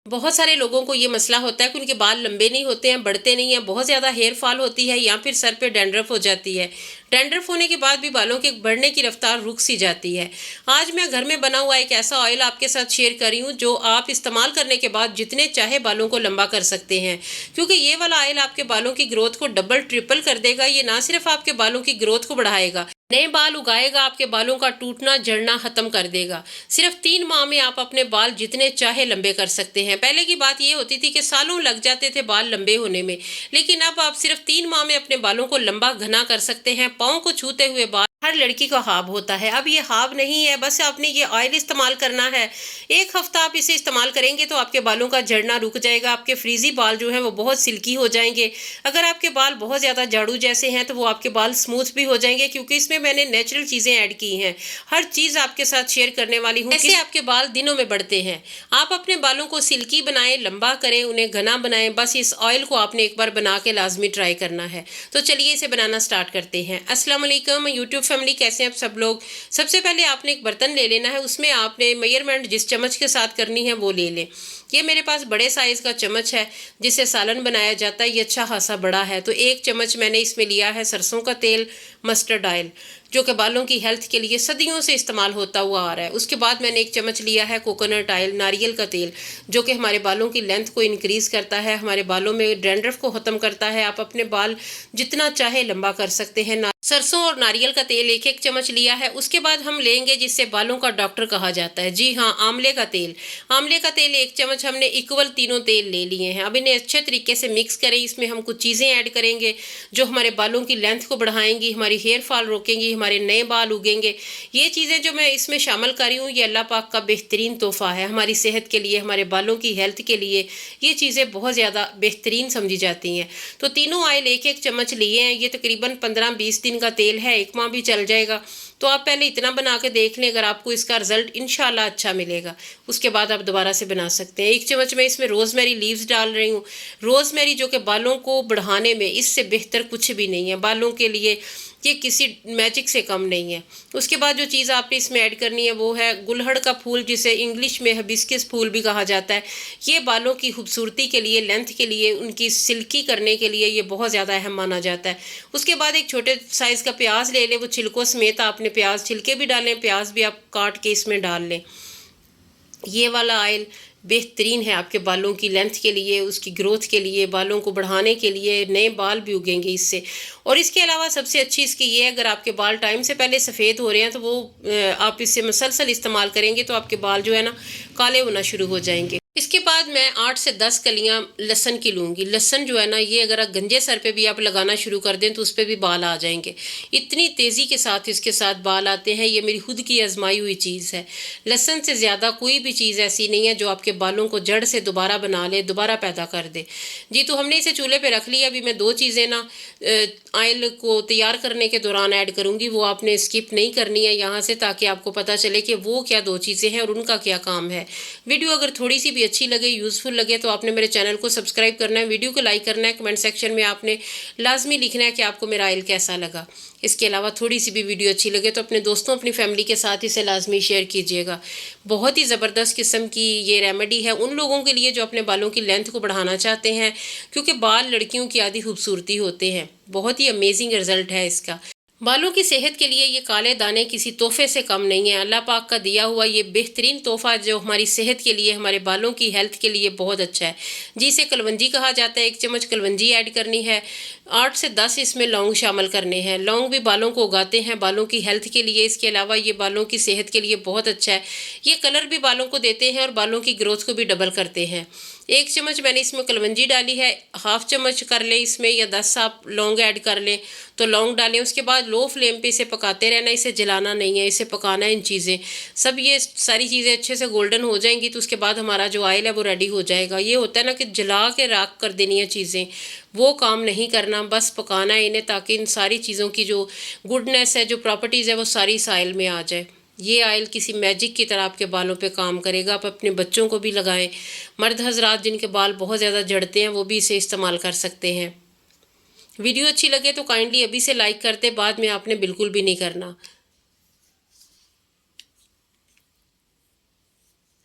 बहुत सारे लोगों को ये मसला होता है कि उनके बाल लंबे नहीं होते हैं, बढ़ते नहीं हैं, बहुत ज़्यादा हेयर फॉल होती है या फिर सर पे डैंड्रफ हो जाती है। डैंड्रफ होने के बाद भी बालों के बढ़ने की रफ्तार रुक सी जाती है। आज मैं घर में बना हुआ एक ऐसा ऑयल आपके साथ शेयर कर रही हूँ जो आप इस्तेमाल करने के बाद जितने चाहे बालों को लंबा कर सकते हैं, क्योंकि ये वाला ऑयल आपके बालों की ग्रोथ को डबल ट्रिपल कर देगा। ये ना सिर्फ आपके बालों की ग्रोथ को बढ़ाएगा, नए बाल उगाएगा, आपके बालों का टूटना झड़ना खत्म कर देगा। सिर्फ 3 माह में आप अपने बाल जितने चाहे लंबे कर सकते हैं। पहले की बात ये होती थी कि सालों लग जाते थे बाल लंबे होने में, लेकिन अब आप सिर्फ 3 माह में अपने बालों को लंबा घना कर सकते हैं। पाँव को छूते हुए बाल हर लड़की का ख्वाब होता है। अब ये ख्वाब नहीं है, बस आपने ये ऑयल इस्तेमाल करना है। 1 हफ्ता आप इसे इस्तेमाल करेंगे तो आपके बालों का झड़ना रुक जाएगा। आपके फ्रीजी बाल जो है वो बहुत सिल्की हो जाएंगे। अगर आपके बाल बहुत ज़्यादा झाड़ू जैसे हैं तो वो आपके बाल स्मूथ भी हो जाएंगे, क्योंकि इसमें मैंने नेचुरल चीज़ें ऐड की हैं। हर चीज़ आपके साथ शेयर करने वाली हूँ कैसे आपके बाल दिनों में बढ़ते हैं। आप अपने बालों को सिल्की बनाएं, लंबा करें, उन्हें घना बनाएं। बस इस ऑयल को आपने एक बार बना के लाजमी ट्राई करना है। तो चलिए इसे बनाना स्टार्ट करते हैं। अस्सलाम वालेकुम यूट्यूब फैमिली, कैसे हैं आप सब लोग। सबसे पहले आपने एक बर्तन ले लेना है, उसमें आपने मेजरमेंट जिस चम्मच के साथ करनी है वो ले लें। ये मेरे पास बड़े साइज़ का चम्मच है जिससे सालन बनाया जाता है। ये अच्छा खासा बड़ा है। तो 1 चम्मच मैंने इसमें लिया है सरसों का तेल, मस्टर्ड ऑयल, जो कि बालों की हेल्थ के लिए सदियों से इस्तेमाल होता हुआ आ रहा है। उसके बाद मैंने 1 चम्मच लिया है कोकोनट ऑयल, नारियल का तेल, जो कि हमारे बालों की लेंथ को इंक्रीज़ करता है, हमारे बालों में डैंड्रफ को ख़त्म करता है। आप अपने बाल जितना चाहे लंबा कर सकते हैं। सरसों और नारियल का तेल 1-1 चम्मच लिया है। उसके बाद हम लेंगे जिससे बालों का डॉक्टर कहा जाता है, जी हाँ, आंवले का तेल। आंवले का तेल 1 चम्मच हमने इक्वल तीनों तेल ले लिए हैं। अब इन्हें अच्छे तरीके से मिक्स करें। इसमें हम कुछ चीज़ें ऐड करेंगे जो हमारे बालों की लेंथ को बढ़ाएंगी, हमारी हेयर फॉल रोकेंगी, हमारे नए बाल उगेंगे। ये चीज़ें जो मैं इसमें शामिल कर रही हूँ, ये अल्लाह पाक का बेहतरीन तोहफ़ा है हमारी सेहत के लिए, हमारे बालों की हेल्थ के लिए। ये चीज़ें बहुत ज़्यादा बेहतरीन समझी जाती हैं। तो तीनों ऑयल 1-1 चम्मच लिए हैं। ये तकरीबन 15-20 दिन का तेल है, 1 माह भी चल जाएगा। तो आप पहले इतना बना के देख लें, अगर आपको इसका रिजल्ट इंशाल्लाह अच्छा मिलेगा उसके बाद आप दोबारा से बना सकते हैं। 1 चम्मच में इसमें रोज़मेरी लीव्स डाल रही हूँ। रोज़मेरी जो कि बालों को बढ़ाने में इससे बेहतर कुछ भी नहीं है, बालों के लिए ये किसी मैजिक से कम नहीं है। उसके बाद जो चीज़ आपने इसमें ऐड करनी है वो है गुलहड़ का फूल, जिसे इंग्लिश में हिबिस्कस फूल भी कहा जाता है। ये बालों की खूबसूरती के लिए, लेंथ के लिए, उनकी सिल्की करने के लिए ये बहुत ज़्यादा अहम माना जाता है। उसके बाद एक छोटे साइज़ का प्याज ले लें, वो छिलकों समेत आपने प्याज छिलके भी डालें, प्याज भी आप काट के इसमें डाल लें। ये वाला ऑयल बेहतरीन है आपके बालों की लेंथ के लिए, उसकी ग्रोथ के लिए, बालों को बढ़ाने के लिए, नए बाल भी उगेंगे इससे। और इसके अलावा सबसे अच्छी इसकी ये है, अगर आपके बाल टाइम से पहले सफ़ेद हो रहे हैं तो वो आप इससे मुसलसल इस्तेमाल करेंगे तो आपके बाल जो है ना काले होना शुरू हो जाएंगे। इसके बाद मैं 8 से 10 कलियां लहसन की लूँगी। लहसन जो है ना, ये अगर आप गंजे सर पे भी आप लगाना शुरू कर दें तो उस पर भी बाल आ जाएंगे। इतनी तेज़ी के साथ इसके साथ बाल आते हैं। ये मेरी खुद की आजमाई हुई चीज़ है। लहसन से ज़्यादा कोई भी चीज़ ऐसी नहीं है जो आपके बालों को जड़ से दोबारा बना ले, दोबारा पैदा कर दे। जी, तो हमने इसे चूल्हे पे रख लिया। अभी मैं 2 चीज़ें ना ऑयल को तैयार करने के दौरान ऐड करूँगी, वो आपने स्किप नहीं करनी है यहाँ से, ताकि आपको पता चले कि वो क्या 2 चीज़ें हैं और उनका क्या काम है। वीडियो अगर थोड़ी सी भी अच्छी लगे, यूज़फुल लगे, तो आपने मेरे चैनल को सब्सक्राइब करना है, वीडियो को लाइक करना है, कमेंट सेक्शन में आपने लाजमी लिखना है कि आपको मेरा ऑयल कैसा लगा। इसके अलावा थोड़ी सी भी वीडियो अच्छी लगे तो अपने दोस्तों, अपनी फैमिली के साथ इसे लाजमी शेयर कीजिएगा। बहुत ही ज़बरदस्त किस्म की ये रेमेडी है उन लोगों के लिए जो अपने बालों की लेंथ को बढ़ाना चाहते हैं, क्योंकि बाल लड़कियों की आधी खूबसूरती होते हैं। बहुत ही अमेजिंग रिजल्ट है इसका। बालों की सेहत के लिए ये काले दाने किसी तोहफे से कम नहीं है। अल्लाह पाक का दिया हुआ ये बेहतरीन तोहफा जो हमारी सेहत के लिए, हमारे बालों की हेल्थ के लिए बहुत अच्छा है। जिसे कलवंजी कहा जाता है। 1 चम्मच कलवंजी ऐड करनी है। 8 से 10 इसमें लौंग शामिल करने हैं। लौंग भी बालों को उगाते हैं बालों की हेल्थ के लिए। इसके अलावा ये बालों की सेहत के लिए बहुत अच्छा है। ये कलर भी बालों को देते हैं और बालों की ग्रोथ को भी डबल करते हैं। 1 चम्मच मैंने इसमें कलवंजी डाली है। 1/2 चम्मच कर लें इसमें, या 10 आप लौंग ऐड कर लें तो लौंग डालें। उसके बाद लो फ्लेम पे इसे पकाते रहना, इसे जलाना नहीं है, इसे पकाना है। इन चीज़ें सब, ये सारी चीज़ें अच्छे से गोल्डन हो जाएंगी तो उसके बाद हमारा जो ऑयल है वो रेडी हो जाएगा। ये होता है ना कि जला के राख कर देनी है चीज़ें, वो काम नहीं करना, बस पकाना है इन्हें, ताकि इन सारी चीज़ों की जो गुडनेस है, जो प्रॉपर्टीज़ है, वो सारी इस ऑयल में आ जाए। ये ऑयल किसी मैजिक की तरह आपके बालों पे काम करेगा। आप अपने बच्चों को भी लगाएं। मर्द हजरात जिनके बाल बहुत ज़्यादा झड़ते हैं वो भी इसे इस्तेमाल कर सकते हैं। वीडियो अच्छी लगे तो काइंडली अभी से लाइक करते, बाद में आपने बिल्कुल भी नहीं करना।